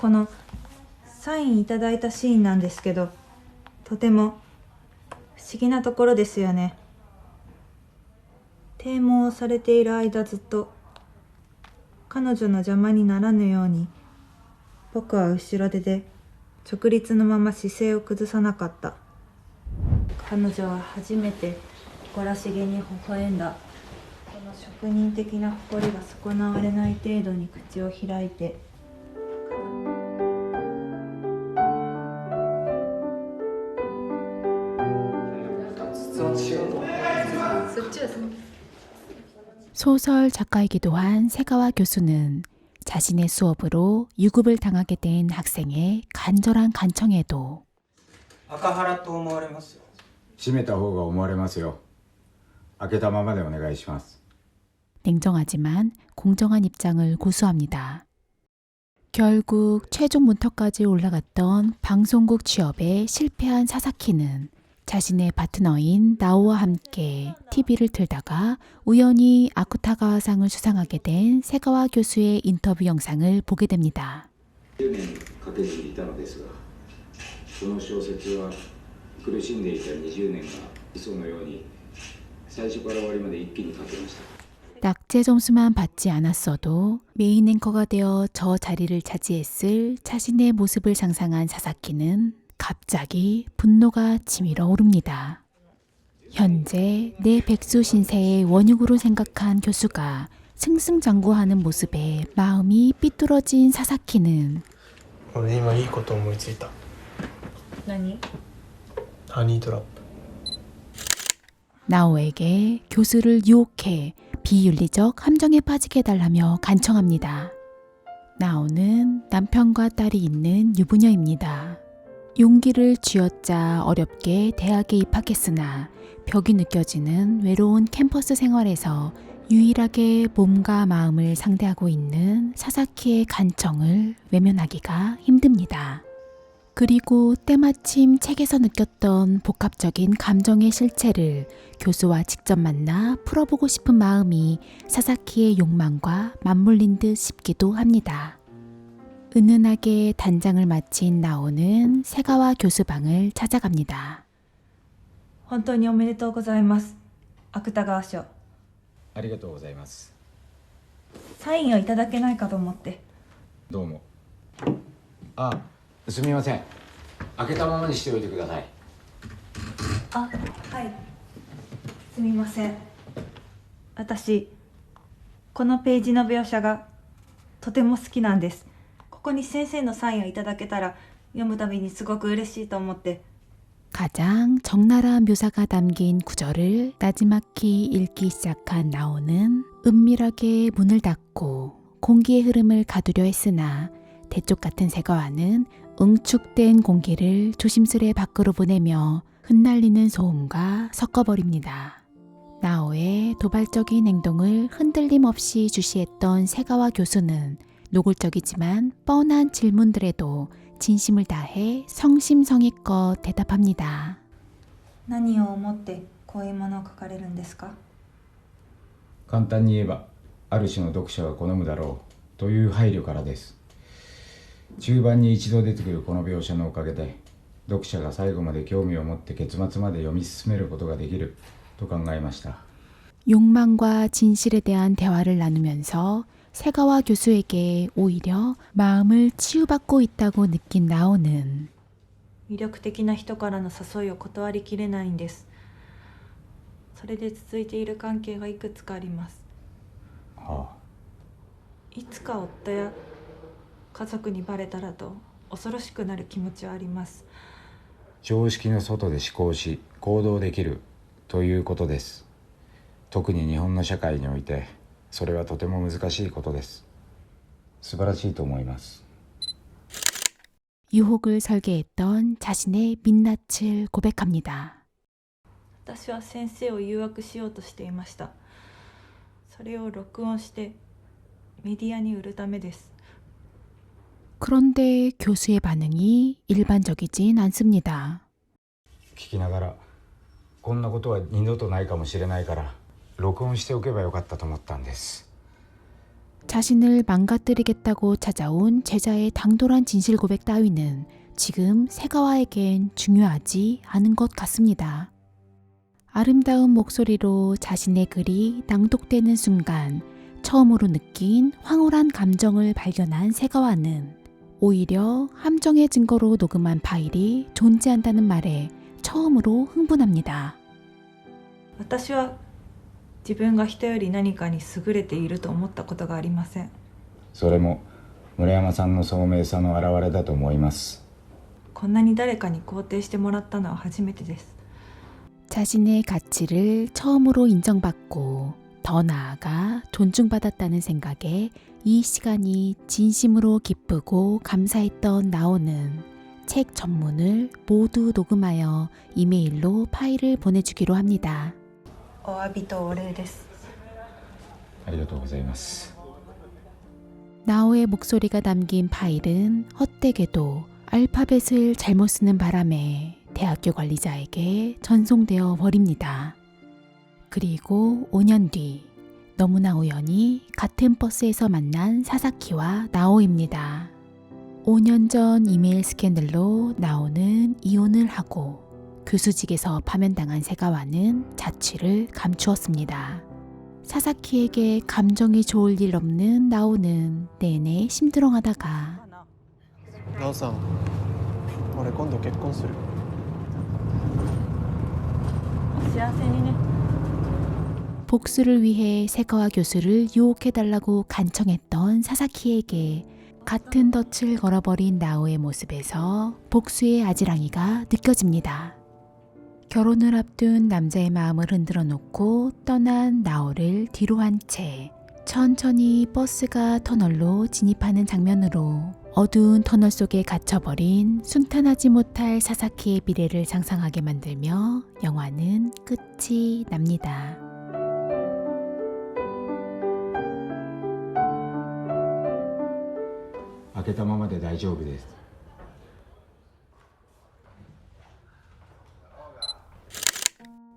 このサインいただいたシーンなんですけど、とても不思議なところですよね。堤問をされている間、ずっと彼女の邪魔にならぬように僕は後ろ手で直立のまま姿勢を崩さなかった。彼女は初めて誇らしげに微笑んだ。この職人的な誇りが損なわれない程度に口を開いて、소설 작가이기도 한 세가와 교수는 자신의 수업으로 유급을 당하게 된 학생의 간절한 간청에도 赤原と思われますよ。閉めた方が思われますよ。開けたままでお願いします。 냉정하지만 공정한 입장을 고수합니다. 결국 최종 문턱까지 올라갔던 방송국 취업에 실패한 사사키는 자신의 파트너인 나오와 함께 TV를 틀다가 우연히 아쿠타가와상을 수상하게 된 세가와 교수의 인터뷰 영상을 보게 됩니다. 10年かけていたのですが、その小説は苦しんでいた20年が嘘のように最初から終わりまで一気に書けました。 낙제 점수만 받지 않았어도 메인 앵커가 되어 저 자리를 차지했을 자신의 모습을 상상한 사사키는 갑자기 분노가 치밀어 오릅니다. 현재 내 백수 신세의 원흉으로 생각한 교수가 승승장구하는 모습에 마음이 삐뚤어진 사사키는 俺今いいこと思いついた。何？ハニートラップ。 나오에게 교수를 유혹해 비윤리적 함정에 빠지게 해달라며 간청합니다. 나오는 남편과 딸이 있는 유부녀입니다. 용기를 쥐어짜 어렵게 대학에 입학했으나 벽이 느껴지는 외로운 캠퍼스 생활에서 유일하게 몸과 마음을 상대하고 있는 사사키의 간청을 외면하기가 힘듭니다. 그리고 때마침 책에서 느꼈던 복합적인 감정의 실체를 교수와 직접 만나 풀어보고 싶은 마음이 사사키의 욕망과 맞물린 듯 싶기도 합니다. 은은하게 단장을 마친 나오는 세가와 교수 방을 찾아갑니다. 本当におめでとうございます。芥川賞。ありがとうございます。サインをいただけないかと思って。どうも。あ、すみません。開けたままにしておいてください。あ、はい。すみません。私、このページの描写がとても好きなんです。ここに先生のサインをいただけたら読むたびにすごく嬉しいと思って。 가장 적나라한 묘사가 담긴 구절을 나지막히 읽기 시작한 나오는 은밀하게 문을 닫고 공기의 흐름을 가두려 했으나 대쪽 같은 세가와는 응축된 공기를 조심스레 밖으로 보내며 흩날리는 소음과 섞어버립니다. 나오의 도발적인 행동을 흔들림 없이 주시했던 세가와 교수는 노골적이지만 뻔한 질문들에도 진심을 다해 성심성의껏 대답합니다. 何を思ってこういうものを書かれるんですか？簡単に言えば、ある種の読者が好むだろうという配慮からです。中盤に一度出てくるこの描写のおかげで、読者が最後まで興味を持って結末まで読み進めることができると考えました。 욕망과 진실에 대한 대화를 나누면서 세가와 교수에게 오히려 마음을 치유받고 있다고 느낀 나오는 魅力的な人からの誘いを断りきれないんです。それで続いている関係がいくつかあります。はあ、いつか夫や家族にバレたらと恐ろしくなる気持ちはあります。常識の外で思考し行動できるということです。特に日本の社会においてそれはとても難しいことです。素晴らしいと思います。 유혹을 설계했던 자신의 민낯을 고백합니다. 私は先生を誘惑しようとしていました。それを録音してメディアに売るためです。 그런데 교수의 반응이 일반적이진 않습니다. 聞きながら、こんなことは二度とないかもしれないから録音しておけばよかったと思ったんです。 자신을 망가뜨리겠다고 찾아온 제자의 당돌한 진실 고백 따위는 지금 세가와에겐 중요하지 않은 것 같습니다. 아름다운 목소리로 자신의 글이 낭독되는 순간 처음으로 느낀 황홀한 감정을 발견한 세가와는 오히려 함정의 증거로 녹음한 파일이 존재한다는 말에 처음으로 흥분합니다. 私は自分が人より何かに優れていると思ったことがありません。それも村山さんの聡明さの表れだと思います。こんなに誰かに肯定してもらったのは初めてです。 자신의 가치를 처음으로 인정받고 더 나아가 존중받았다는 생각에 이 시간이 진심으로 기쁘고 감사했던 나오는 책 전문을 모두 녹음하여 이메일로 파일을 보내주기로 합니다. お詫びとお礼です。ありがとうございます。 나오의 목소리가 담긴 파일은 헛되게도 알파벳을 잘못 쓰는 바람에 대학교 관리자에게 전송되어 버립니다. 그리고 5년 뒤 너무나 우연히 같은 버스에서 만난 사사키와 나오입니다. 5년 전 이메일 스캔들로 나오는 이혼을 하고 교수직에서 파면당한 세가와는 자취를 감추었습니다. 사사키에게 감정이 좋을 일 없는 나오는 내내 심드렁하다가 なおさん、俺今度結婚する。お幸せにね。 복수를 위해 세가와 교수를 유혹해달라고 간청했던 사사키에게 같은 덫을 걸어버린 나오의 모습에서 복수의 아지랑이가 느껴집니다. 결혼을 앞둔 남자의 마음을 흔들어 놓고 떠난 나오를 뒤로 한 채 천천히 버스가 터널로 진입하는 장면으로 어두운 터널 속에 갇혀버린 순탄하지 못할 사사키의 미래를 상상하게 만들며 영화는 끝이 납니다.開けたままで大丈夫です。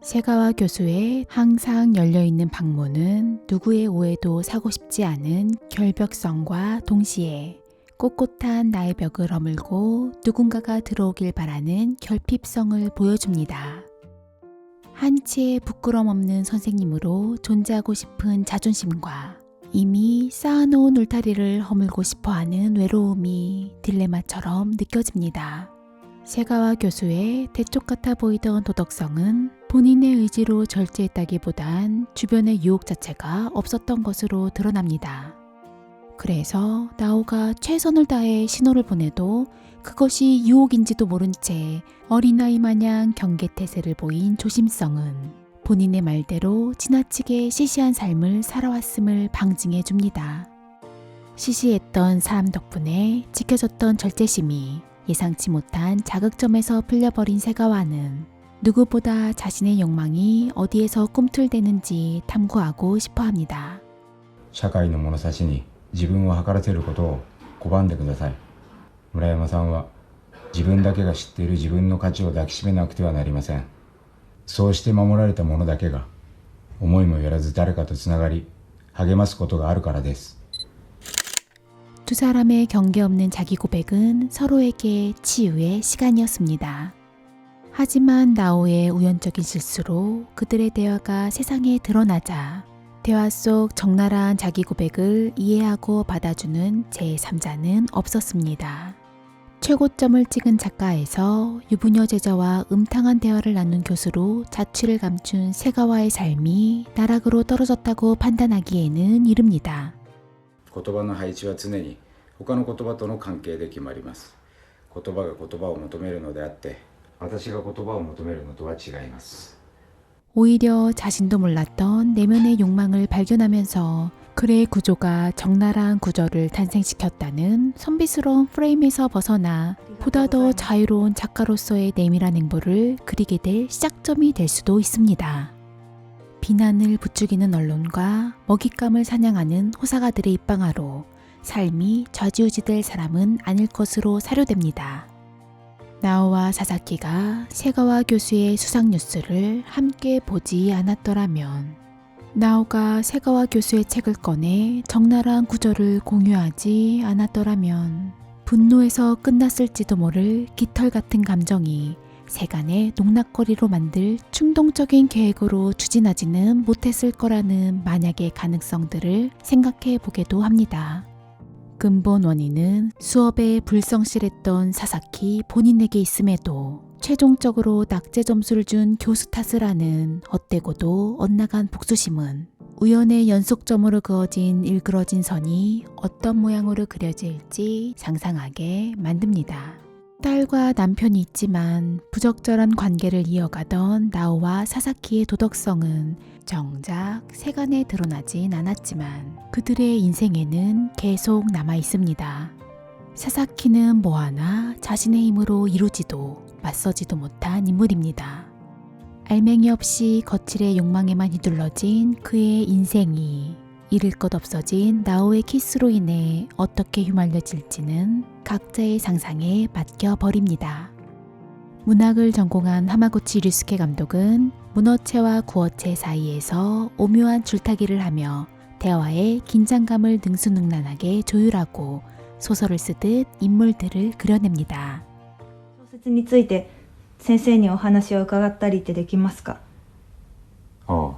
세가와 교수의 항상 열려있는 방문은 누구의 오해도 사고 싶지 않은 결벽성과 동시에 꼿꼿한 나의 벽을 허물고 누군가가 들어오길 바라는 결핍성을 보여줍니다. 한치의 부끄럼 없는 선생님으로 존재하고 싶은 자존심과 이미 쌓아놓은 울타리를 허물고 싶어하는 외로움이 딜레마처럼 느껴집니다. 세가와 교수의 대쪽 같아 보이던 도덕성은 본인의 의지로 절제했다기보단 주변의 유혹 자체가 없었던 것으로 드러납니다. 그래서 나오가 최선을 다해 신호를 보내도 그것이 유혹인지도 모른 채 어린아이 마냥 경계태세를 보인 조심성은 본인의 말대로 지나치게 시시한 삶을 살아왔음을 방증해 줍니다. 시시했던 삶 덕분에 지켜졌던 절제심이 예상치 못한 자극점에서 풀려버린 세가와는 누구보다 자신의 욕망이 어디에서 꿈틀대는지 탐구하고 싶어합니다. 社会の物差しに自分を測らせることを拒んでください。村山さんは自分だけが知っている自分の価値を抱きしめなくてはなりません。そうして守られた者だけが思いもよらず誰かとつながり励ますことがあるからです。 두 사람의 경계 없는 자기 고백은 서로에게 치유의 시간이었습니다. 하지만 나오의 우연적인 실수로 그들의 대화가 세상에 드러나자 대화 속 적나라한 자기 고백을 이해하고 받아주는 제3자는 없었습니다. 최고점을 찍은 작가에서 유부녀 제자와 음탕한 대화를 나눈 교수로 자취를 감춘 세가와의 삶이 나락으로 떨어졌다고 판단하기에는 이릅니다. 言葉の配置は常に他の言葉との関係で決まります。言葉が言葉を求めるのであって、私が言葉を求めるのとは違います。 오히려 자신도 몰랐던 내면의 욕망을 발견하면서 글의 구조가 적나라한 구절을 탄생시켰다는 선비스러운 프레임에서 벗어나 보다 더 자유로운 작가로서의 내밀한 행보를 그리게 될 시작점이 될 수도 있습니다. 비난을 부추기는 언론과 먹잇감을 사냥하는 호사가들의 입방아로 삶이 좌지우지될 사람은 아닐 것으로 사료됩니다. 나오와 사사키가 세가와 교수의 수상 뉴스를 함께 보지 않았더라면 나오가 세가와 교수의 책을 꺼내 적나라한 구절을 공유하지 않았더라면 분노에서 끝났을지도 모를 깃털 같은 감정이 세간의 농락거리로 만들 충동적인 계획으로 추진하지는 못했을 거라는 만약의 가능성들을 생각해 보게도 합니다. 근본 원인은 수업에 불성실했던 사사키 본인에게 있음에도 최종적으로 낙제 점수를 준 교수 탓을 하는 헛되고도 엇나간 복수심은 우연의 연속점으로 그어진 일그러진 선이 어떤 모양으로 그려질지 상상하게 만듭니다. 딸과 남편이 있지만 부적절한 관계를 이어가던 나오와 사사키의 도덕성은 정작 세간에 드러나진 않았지만 그들의 인생에는 계속 남아 있습니다. 사사키는 뭐하나 자신의 힘으로 이루지도 맞서지도 못한 인물입니다. 알맹이 없이 거칠의 욕망에만 휘둘러진 그의 인생이 잃을 것 없어진 나오의 키스로 인해 어떻게 휘말려질지는 각자의 상상에 맡겨버립니다. 문학을 전공한 하마구치 류스케 감독은 문어체와 구어체 사이에서 오묘한 줄타기를 하며 대화의 긴장감을 능수능란하게 조율하고 소설을 쓰듯 인물들을 그려냅니다. 小説について先生にお話を伺ったりってできますか？ああ、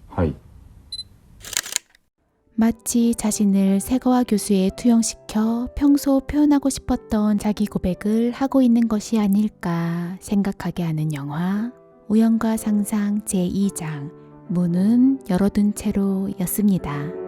はい。 마치 자신을 세가와 교수에 투영시켜 평소 표현하고 싶었던 자기 고백을 하고 있는 것이 아닐까 생각하게 하는 영화 우연과 상상 제2장 문은 열어둔 채로 였습니다.